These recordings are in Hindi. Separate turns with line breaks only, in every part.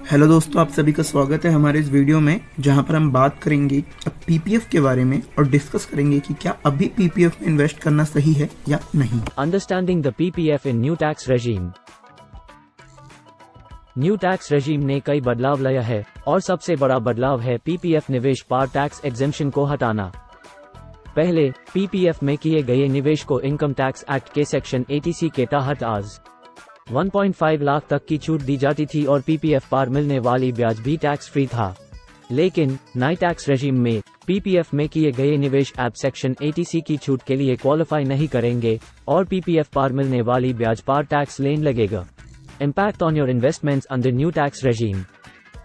हेलो दोस्तों, आप सभी का स्वागत है हमारे इस वीडियो में, जहां पर हम बात करेंगे अब पीपीएफ के बारे में और डिस्कस करेंगे कि क्या अभी पीपीएफ में इन्वेस्ट करना सही है या नहीं।
Understanding the PPF in new tax regime. New tax regime ने कई बदलाव लाया है और सबसे बड़ा बदलाव है पीपीएफ निवेश पर टैक्स एग्जेम्पशन को हटाना। पहले पीपीएफ में किए गए निवेश को इनकम टैक्स एक्ट के सेक्शन 80C के तहत आज 1.5 लाख तक की छूट दी जाती थी और पीपीएफ पर मिलने वाली ब्याज भी टैक्स फ्री था। लेकिन नए टैक्स रेजिम में पीपीएफ में किए गए निवेश ऐप सेक्शन 80C की छूट के लिए क्वालिफाई नहीं करेंगे और पीपीएफ पर मिलने वाली ब्याज पर टैक्स लेन लगेगा। Impact on your investments under new tax regime.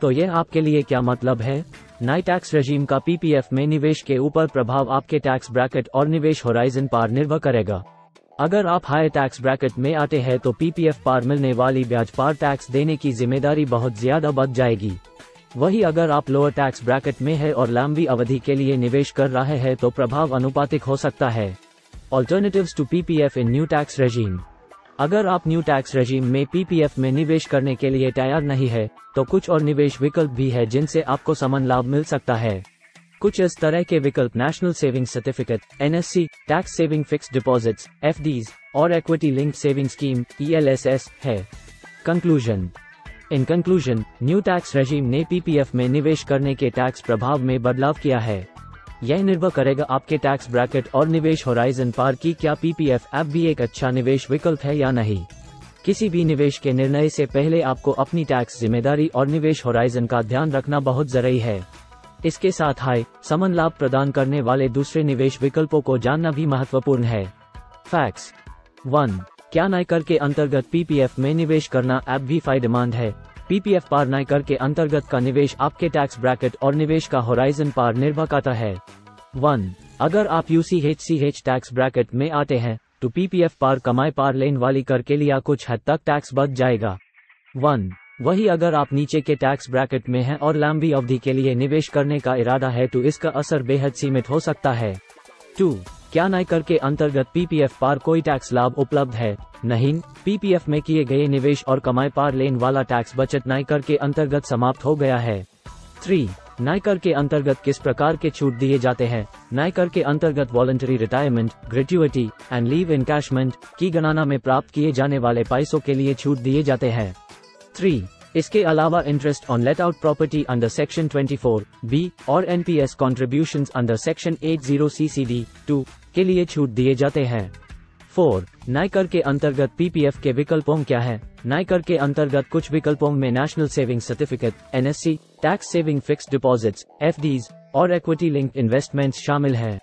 तो यह आपके लिए क्या मतलब है? नए टैक्स रेजिम का पीपीएफ में निवेश के ऊपर प्रभाव आपके टैक्स ब्रैकेट और निवेश होराइजन पर निर्भर करेगा। अगर आप हाई टैक्स ब्रैकेट में आते हैं तो पीपीएफ पर मिलने वाली ब्याज पर टैक्स देने की जिम्मेदारी बहुत ज्यादा बढ़ जाएगी। वही अगर आप लोअर टैक्स ब्रैकेट में है और लंबी अवधि के लिए निवेश कर रहे हैं तो प्रभाव अनुपातिक हो सकता है। Alternatives to PPF in new tax regime. अगर आप न्यू टैक्स रेजीम में पीपीएफ में निवेश करने के लिए तैयार नहीं है तो कुछ और निवेश विकल्प भी है जिनसे आपको समान लाभ मिल सकता है। कुछ इस तरह के विकल्प national saving certificate (NSC), tax saving fixed deposits (FDs) और equity linked saving scheme (ELSS) है। Conclusion. In conclusion, new tax regime ने पीपीएफ में निवेश करने के टैक्स प्रभाव में बदलाव किया है। यह निर्भर करेगा आपके टैक्स ब्रैकेट और निवेश होराइजन पर कि क्या पीपीएफ ऐप भी एक अच्छा निवेश विकल्प है या नहीं। किसी भी निवेश के निर्णय से पहले आपको अपनी टैक्स जिम्मेदारी और निवेश होराइजन का ध्यान रखना बहुत जरूरी है। इसके साथ हाई समान लाभ प्रदान करने वाले दूसरे निवेश विकल्पों को जानना भी महत्वपूर्ण है। फैक्ट्स 1. क्या नए कर के अंतर्गत पीपीएफ में निवेश करना ऐप भी फायदेमंद है? पीपीएफ पर नए कर के अंतर्गत का निवेश आपके टैक्स ब्रैकेट और निवेश का होराइजन पर निर्भर करता है। 1. अगर आप यूसीएचसीएच टैक्स ब्रैकेट में आते हैं तो पीपीएफ पर कमाई पर लेने वाली कर के लिए कुछ हद तक टैक्स बच जाएगा। 1. वही अगर आप नीचे के टैक्स ब्रैकेट में हैं और लंबी अवधि के लिए निवेश करने का इरादा है तो इसका असर बेहद सीमित हो सकता है। 2. क्या नए कर के अंतर्गत पीपीएफ पर कोई टैक्स लाभ उपलब्ध है? नहीं, पीपीएफ में किए गए निवेश और कमाई पर लेने वाला टैक्स बचत नए कर के अंतर्गत समाप्त हो गया है। 3. नए कर के अंतर्गत किस प्रकार के छूट दिए जाते हैं? नए कर के अंतर्गत voluntary retirement, gratuity and leave encashment की गणना में प्राप्त किए जाने वाले पैसों के लिए छूट दिए जाते हैं। 3. इसके अलावा interest on let out property under section 24B और NPS contributions under section 80CCD2 के लिए छूट दिए जाते हैं। 4. नए कर के अंतर्गत पीपीएफ के विकल्पों क्या है? नए कर के अंतर्गत कुछ विकल्पों में national saving certificate (NSC), tax saving fixed deposits (FDs) और इक्विटी लिंक्ड इन्वेस्टमेंट्स शामिल हैं।